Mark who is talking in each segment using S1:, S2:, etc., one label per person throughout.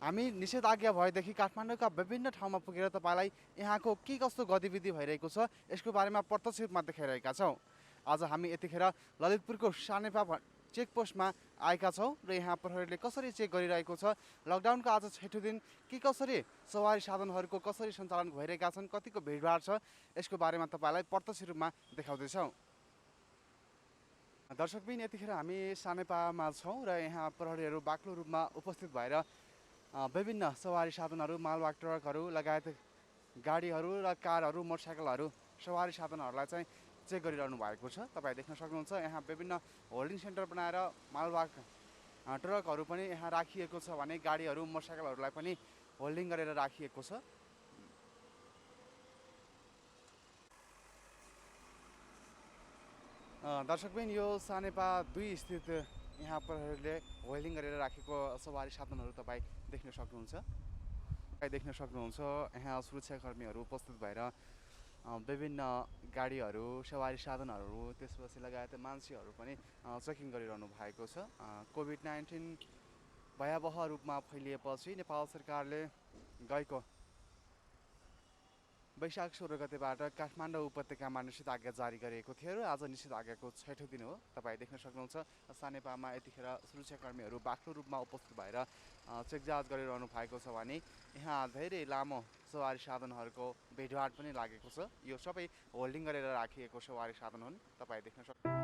S1: हामी निषेधाज्ञा भएदेखि काठमाडौँका विभिन्न ठाउँमा पुगेर तपाईँलाई यहाँको के कस्तो गतिविधि भइरहेको छ यसको बारेमा प्रत्यक्ष रूपमा देखाइरहेका छौँ। आज हामी यतिखेर ललितपुरको सानेपा चेकपोस्टमा आएका छौँ र यहाँ प्रहरीले कसरी चेक गरिरहेको छ, लकडाउनको आज छैठौँ दिन के कसरी सवारी साधनहरूको कसरी सञ्चालन भइरहेका छन्, कतिको भिडभाड छ, यसको बारेमा तपाईँलाई प्रत्यक्ष रूपमा देखाउँदैछौँ। दर्शकबिन यतिखेर हामी सानेपामा छौँ र यहाँ प्रहरीहरू बाक्लो रूपमा उपस्थित भएर विभिन्न सवारी साधनहरू, मालवाहक ट्रकहरू लगायत गाडीहरू र कारहरू, मोटरसाइकलहरू, सवारी साधनहरूलाई चाहिँ चेक गरिरहनु भएको छ। तपाईँ देख्न सक्नुहुन्छ यहाँ विभिन्न होल्डिङ सेन्टर बनाएर मालवाहक ट्रकहरू पनि यहाँ राखिएको छ भने गाडीहरू, मोटरसाइकलहरूलाई पनि होल्डिङ गरेर राखिएको छ। दर्शकबिन यो सानेपा 2 स्थित यहाँ प्रहरीले होल्डिङ गरेर राखेको सवारी साधनहरू तपाईँ देख्न सक्नुहुन्छ। यहाँ सुरक्षाकर्मीहरू उपस्थित भएर विभिन्न गाडीहरू, सवारी साधनहरू, त्यसपछि लगायत मान्छेहरू पनि चेकिङ गरिरहनु भएको छ। कोभिड-19 भयावह रूपमा फैलिएपछि नेपाल सरकारले गएको वैशाख 16 गतेबाट काठमाडौँ उपत्यकामा निषेधाज्ञा जारी गरेको थियो र आज निषेधाज्ञाको छैठौँ दिन हो। तपाईँ देख्न सक्नुहुन्छ सानेपामा यतिखेर सुरक्षाकर्मीहरू बाक्लो रूपमा उपस्थित भएर चेकजाँच गरिरहनु भएको छ भने यहाँ धेरै लामो सवारी साधनहरूको भिडभाड पनि लागेको छ। यो सबै होल्डिङ गरेर राखिएको सवारी साधन हुन्। तपाईँ देख्न सक्नुहुन्छ।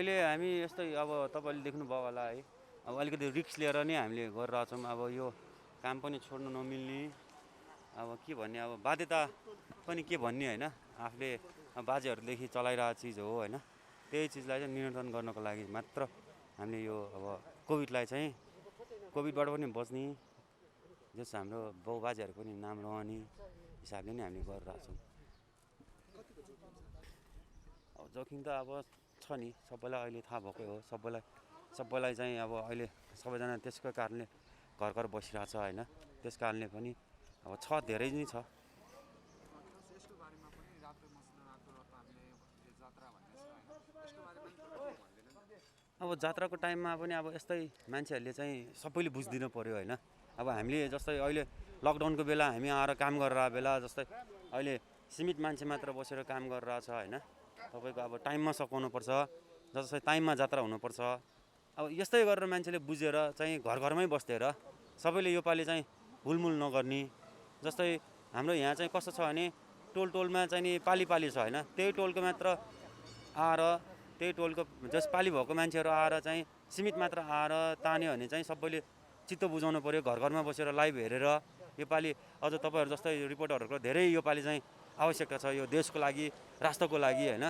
S2: अहिले हामी यस्तै अब तपाईँले देख्नुभयो होला है, अब अलिकति रिस्क लिएर नै हामीले गरिरहेछौँ। अब यो काम पनि छोड्नु नमिल्ने, अब के भन्ने, अब बाध्यता पनि के भन्ने होइन, आफूले बाजेहरूदेखि चलाइरहेको चिज हो होइन। त्यही चिजलाई चाहिँ नियन्त्रण गर्नको लागि मात्र हामीले यो अब कोभिडलाई चाहिँ कोभिडबाट पनि बच्ने, जस हाम्रो बाउबाजेहरूको पनि नाम रहने हिसाबले नै हामीले गरिरहेछौँ। अब जोखिम त अब छ नि, सबैलाई अहिले थाहा भएकै हो। सबैलाई चाहिँ अब अहिले सबैजना त्यसको कारणले घर घर बसिरहेछ होइन। त्यस कारणले पनि अब छ, धेरै नै छ। अब जात्राको टाइममा पनि अब यस्तै मान्छेहरूले चाहिँ सबैले बुझिदिनु पऱ्यो होइन। अब हामीले जस्तै अहिले लकडाउनको बेला हामी आएर काम गरेर बेला जस्तै अहिले सीमित मान्छे मात्र बसेर काम गरिरहेछ होइन। तपाईँको अब टाइममा सघाउनुपर्छ, जस्तै टाइममा जात्रा हुनुपर्छ। अब यस्तै गरेर मान्छेले बुझेर चाहिँ घर घरमै बस्देर सबैले योपालि चाहिँ हुलमुल नगर्ने। जस्तै हाम्रो यहाँ चाहिँ कस्तो छ भने टोलमा चाहिँ नि पाली छ होइन। त्यही टोलको मात्र आएर, त्यही टोलको जस पाली भएको मान्छेहरू आएर चाहिँ सीमित मात्र आएर तान्यो भने चाहिँ सबैले चित्त बुझाउनु पऱ्यो। घर घरमा बसेर लाइभ हेरेर योपालि अझ तपाईँहरू जस्तै रिपोर्टरहरूको धेरै योपालि चाहिँ आवश्यकता छ यो देशको लागि, राष्ट्रको लागि होइन।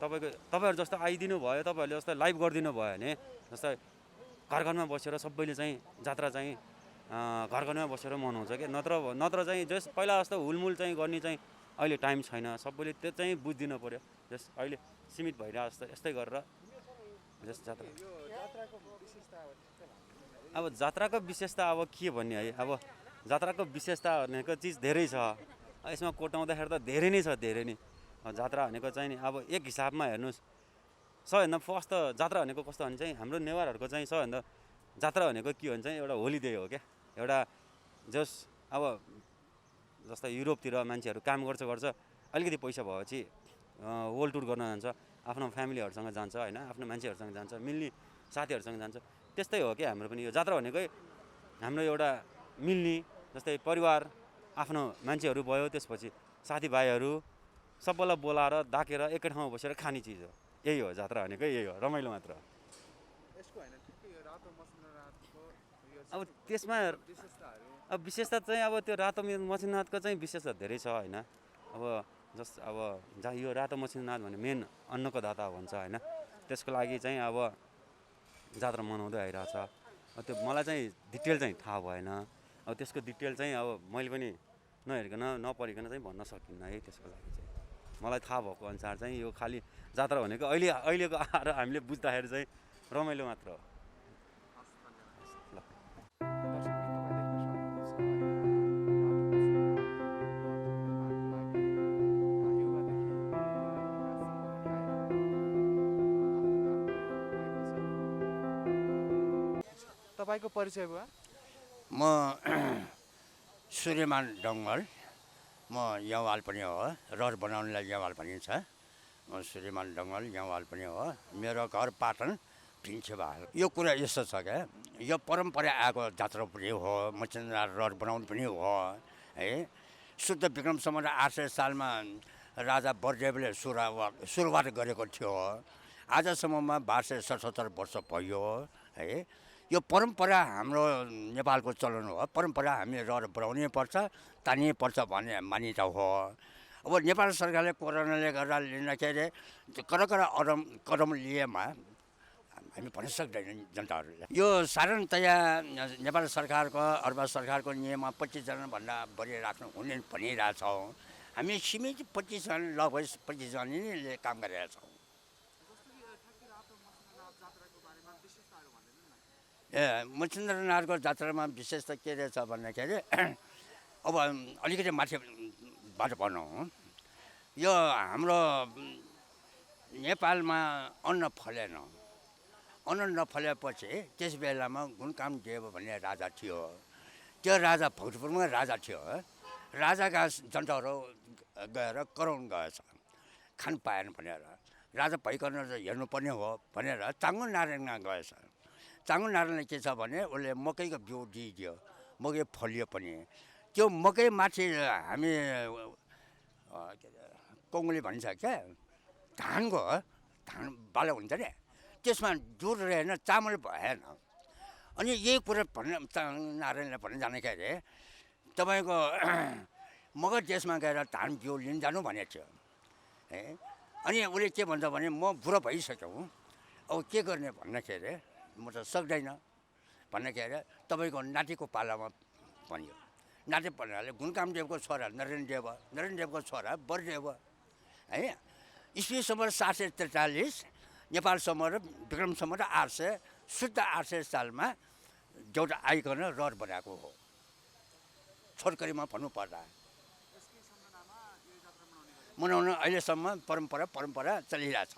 S2: तपाईँहरू जस्तो आइदिनु भयो, तपाईँहरूले जस्तो लाइभ गरिदिनु भयो भने जस्तै घर घरमा बसेर सबैले चाहिँ जात्रा चाहिँ घर घरमा बसेर मनाउँछ क्या। नत्र चाहिँ जस पहिला जस्तो हुलमुल चाहिँ गर्ने चाहिँ अहिले टाइम छैन। सबैले त्यो चाहिँ बुझिदिनु पऱ्यो। जस अहिले सीमित भइरहेको जस्तो यस्तै गरेर जस जात्रा। अब जात्राको विशेषता अब के भन्ने है, अब जात्राको विशेषता भनेको चिज धेरै छ। यसमा कोटाउँदाखेरि त धेरै नै छ, धेरै नै। जात्रा भनेको चाहिँ नि अब एक हिसाबमा हेर्नुहोस्, सबैभन्दा फर्स्ट त जात्रा भनेको कस्तो भने चाहिँ हाम्रो नेवारहरूको चाहिँ सबैभन्दा जात्रा भनेको के भन्छ, एउटा होलिडे हो क्या। एउटा जस अब जस्तै युरोपतिर मान्छेहरू काम गर्छ, अलिकति पैसा भएपछि वर्ल्ड टुर गर्न जान्छ, आफ्नो फ्यामिलीहरूसँग जान्छ होइन, आफ्नो मान्छेहरूसँग जान्छ, मिल्ने साथीहरूसँग जान्छ। त्यस्तै हो क्या हाम्रो पनि। यो जात्रा भनेकै हाम्रो एउटा मिल्ने, जस्तै परिवार आफ्नो मान्छेहरू भयो, त्यसपछि साथीभाइहरू सबैलाई बोलाएर डाकेर एकै ठाउँमा बसेर खाने चिज हो। यही हो जात्रा भनेको, यही हो, रमाइलो मात्र। अब त्यसमा अब विशेषता चाहिँ अब त्यो रातो मछिन्द्रनाथको चाहिँ विशेषता धेरै छ होइन। अब अब जहाँ यो रातो मछिन्द्रनाथ भने मेन अन्नको दाता भन्छ होइन। त्यसको लागि चाहिँ अब जात्रा मनाउँदै आइरहेछ। त्यो मलाई चाहिँ डिटेल चाहिँ थाहा भएन। अब त्यसको डिटेल चाहिँ अब मैले पनि नहेरिकन नपढिकन चाहिँ भन्न सकिनँ है। त्यसको लागि चाहिँ मलाई थाहा भएको अनुसार चाहिँ यो खालि जात्रा भनेको अहिलेको आएर हामीले बुझ्दाखेरि चाहिँ रमाइलो मात्र हो।
S1: तपाईँको परिचय भयो?
S3: म सूर्यमान डङ्गल, म यहाँवाल पनि हो। रहर बनाउनेलाई यहाँवाल भनिन्छ। म सूर्यमान डङ्गल यहाँवाल पनि हो। मेरो घर पाटन भिन्चेवाल। यो कुरा यस्तो छ क्या, यो परम्परा आएको जात्रा पनि हो, मछिन्द्रनाथ रहर बनाउनु पनि हो है। शुद्ध विक्रम सम्वत 800 सालमा राजा बरदेवले सुरुवात गरेको थियो। आजसम्ममा 1277 वर्ष भयो है। यो परम्परा हाम्रो नेपालको चलन हो। परम्परा हामी रहर बनाउनै पर्छ, तान्नै पर्छ भन्ने मान्यता हो। अब नेपाल सरकारले कोरोनाले गर्दा लिँदाखेरि कदम लिएमा हामी भन्न सक्दैन जनताहरूले। यो साधारणतया नेपाल सरकारको अथवा सरकारको नियममा 25 जनाभन्दा बढी राख्नु हुने भनिरहेछौँ। हामी सीमित 25 जना लगभग 25 जनाले काम गरिरहेछौँ। मछिन्द्रनाथको जात्रामा विशेषता के रहेछ भन्दाखेरि अब अलिकति माथिबाट भनौँ, यो हाम्रो नेपालमा अन्न फलेन। अन्न नफलेपछि त्यस बेलामा गुणकाम देव भन्ने राजा थियो। त्यो राजा भक्तपुरमा राजा थियो। राजाका जनताहरू गएर कराउन गएछ, खान पाएन भनेर। राजा भइकन हेर्नुपर्ने हो भनेर चाङ्गो नारायणमा गएछ। चाङ्गो नारायणले के छ भने उसले मकैको बिउ दिइदियो, मकै फलियो पनि। त्यो मकैमाथि हामी कङ्गुली भनिन्छ क्या, धान बालो हुन्छ नि, त्यसमा दुध रहेन, चामल भएन। अनि यही कुरा नारायणले भन्न जाने के अरे तपाईँको मगर देशमा गएर धान बिउ लिन जानु भनेको थियो है। अनि उसले के भन्छ भने म बुढो भइसक्यो, अब के गर्ने भन्ने के अरे म त सक्दैन भन्ने के अरे तपाईँको नातिको पालामा भन्यो। नाति भन्नाले घुनकामदेवको छोरा नरेन्द्रदेवको छोरा बरदेव है। इस्वी सम्म 743 नेपाल सम्म र विक्रम सम्म र 800 शुद्ध 800 सालमा एउटा आइकन रहर बनाएको हो छोटकरीमा भन्नुपर्दा। मनाउन अहिलेसम्म परम्परा चलिरहेछ।